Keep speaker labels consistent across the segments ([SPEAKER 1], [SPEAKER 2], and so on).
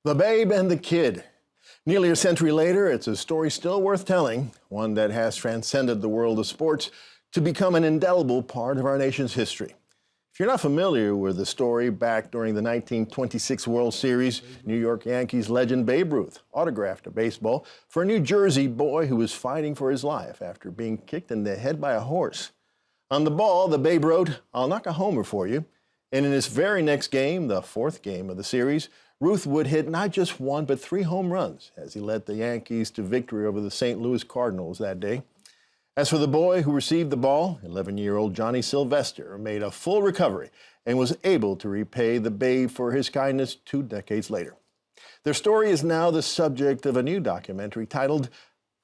[SPEAKER 1] The Babe and the Kid. Nearly a century later, it's a story still worth telling, one that has transcended the world of sports to become an indelible part of our nation's history. If you're not familiar with the story, back during the 1926 World Series, New York Yankees legend Babe Ruth autographed a baseball for a New Jersey boy who was fighting for his life after being kicked in the head by a horse. On the ball, the Babe wrote, "I'll knock a homer for you." And in his very next game, the fourth game of the series, Ruth would hit not just one, but 3 home runs as he led the Yankees to victory over the St. Louis Cardinals that day. As for the boy who received the ball, 11-year-old Johnny Sylvester made a full recovery and was able to repay the Babe for his kindness 2 decades later. Their story is now the subject of a new documentary titled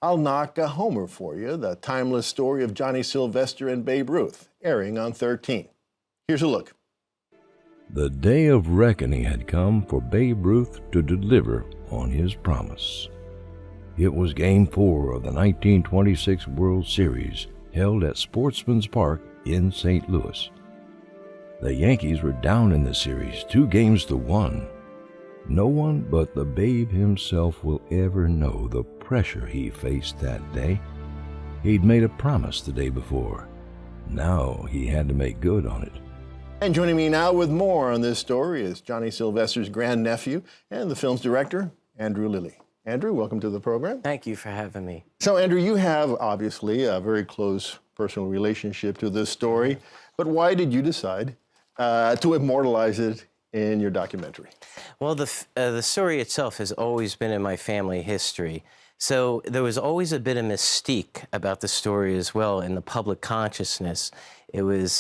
[SPEAKER 1] "I'll Knock a Homer for You," the timeless story of Johnny Sylvester and Babe Ruth, airing on 13. Here's a look.
[SPEAKER 2] The day of reckoning had come for Babe Ruth to deliver on his promise. It was Game 4 of the 1926 World Series, held at Sportsman's Park in St. Louis. The Yankees were down in the series 2-1. No one but the Babe himself will ever know the pressure he faced that day. He'd made a promise the day before. Now he had to make good on it.
[SPEAKER 1] And joining me now with more on this story is Johnny Sylvester's grandnephew and the film's director, Andrew Lilly. Andrew, welcome to the program.
[SPEAKER 3] Thank you for having me.
[SPEAKER 1] So, Andrew, you have obviously a very close personal relationship to this story, but why did you decide to immortalize it in your documentary?
[SPEAKER 3] Well, the story itself has always been in my family history. So there was always a bit of mystique about the story as well in the public consciousness. It was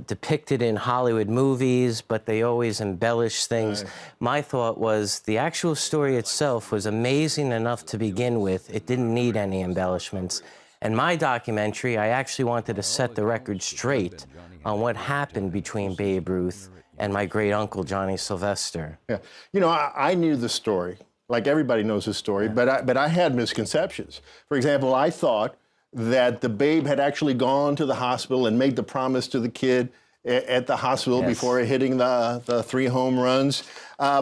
[SPEAKER 3] depicted in Hollywood movies, but they always embellished things. Right. My thought was the actual story itself was amazing enough to begin with. It didn't need any embellishments. And my documentary, I actually wanted to set the record straight on what happened between Babe Ruth and my great-uncle, Johnny Sylvester.
[SPEAKER 1] Yeah. You know, I knew the story. Like everybody knows the story, yeah. but I had misconceptions. For example, I thought that the Babe had actually gone to the hospital and made the promise to the kid at the hospital before hitting the 3 home runs. A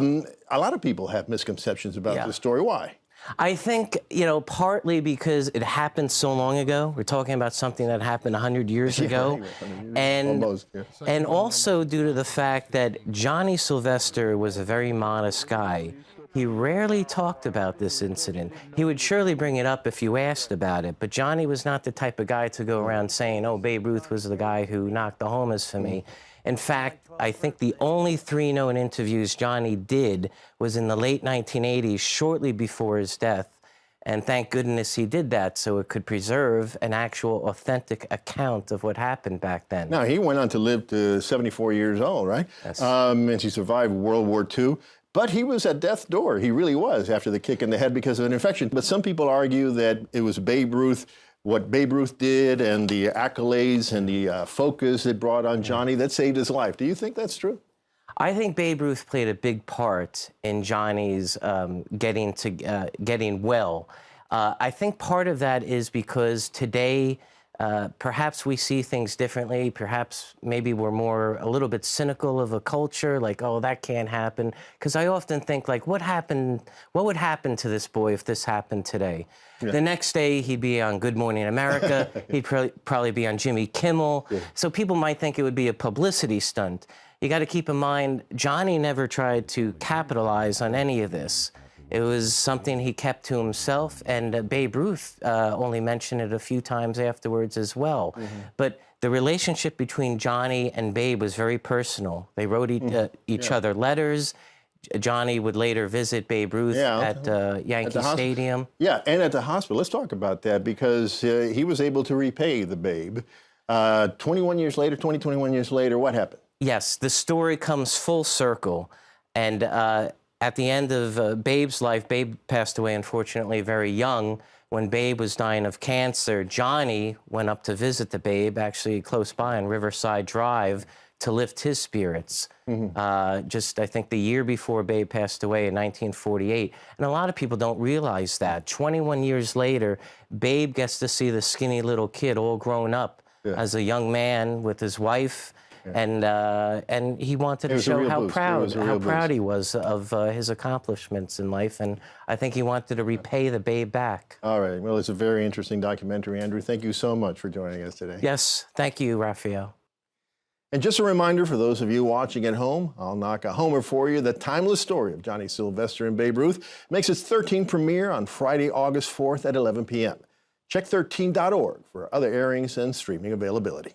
[SPEAKER 1] lot of people have misconceptions about the story. Why?
[SPEAKER 3] I think, partly because it happened so long ago. We're talking about something that happened 100 years ago. And, almost, and also due to the fact that Johnny Sylvester was a very modest guy. He rarely talked about this incident. He would surely bring it up if you asked about it, but Johnny was not the type of guy to go around saying, "Oh, Babe Ruth was the guy who knocked the homers for me." In fact, I think the only 3 known interviews Johnny did was in the late 1980s, shortly before his death. And thank goodness he did that so it could preserve an actual authentic account of what happened back then.
[SPEAKER 1] Now, he went on to live to 74 years old, right? Yes. And he survived World War II. But he was at death's door. He really was after the kick in the head because of an infection. But some people argue that it was Babe Ruth, what Babe Ruth did, and the accolades and the focus it brought on Johnny that saved his life. Do you think that's true?
[SPEAKER 3] I think Babe Ruth played a big part in Johnny's getting well. I think part of that is because today, perhaps we see things differently. Perhaps maybe we're a little bit cynical of a culture, like, oh, that can't happen. Because I often think, like, what would happen to this boy if this happened today? Yeah. The next day, he'd be on Good Morning America. He'd probably be on Jimmy Kimmel. Yeah. So people might think it would be a publicity stunt. You got to keep in mind, Johnny never tried to capitalize on any of this. It was something he kept to himself, and Babe Ruth only mentioned it a few times afterwards as well. Mm-hmm. But the relationship between Johnny and Babe was very personal. They wrote each other letters. Johnny would later visit Babe Ruth at Yankee Stadium.
[SPEAKER 1] Yeah, and at the hospital. Let's talk about that because he was able to repay the Babe. 21 years later, what happened?
[SPEAKER 3] Yes, the story comes full circle. And at the end of Babe's life, Babe passed away, unfortunately, very young. When Babe was dying of cancer, Johnny went up to visit the Babe, actually close by on Riverside Drive, to lift his spirits. Mm-hmm. Just, I think, the year before Babe passed away in 1948. And a lot of people don't realize that. 21 years later, Babe gets to see the skinny little kid all grown up as a young man with his wife And he wanted to show how proud he was of his accomplishments in life, and I think he wanted to repay the Babe back.
[SPEAKER 1] All right. Well, it's a very interesting documentary, Andrew. Thank you so much for joining us today.
[SPEAKER 3] Yes, thank you, Raphael.
[SPEAKER 1] And just a reminder for those of you watching at home, I'll knock a homer for you. The timeless story of Johnny Sylvester and Babe Ruth makes its 13th premiere on Friday, August 4th at 11 p.m. Check 13.org for other airings and streaming availability.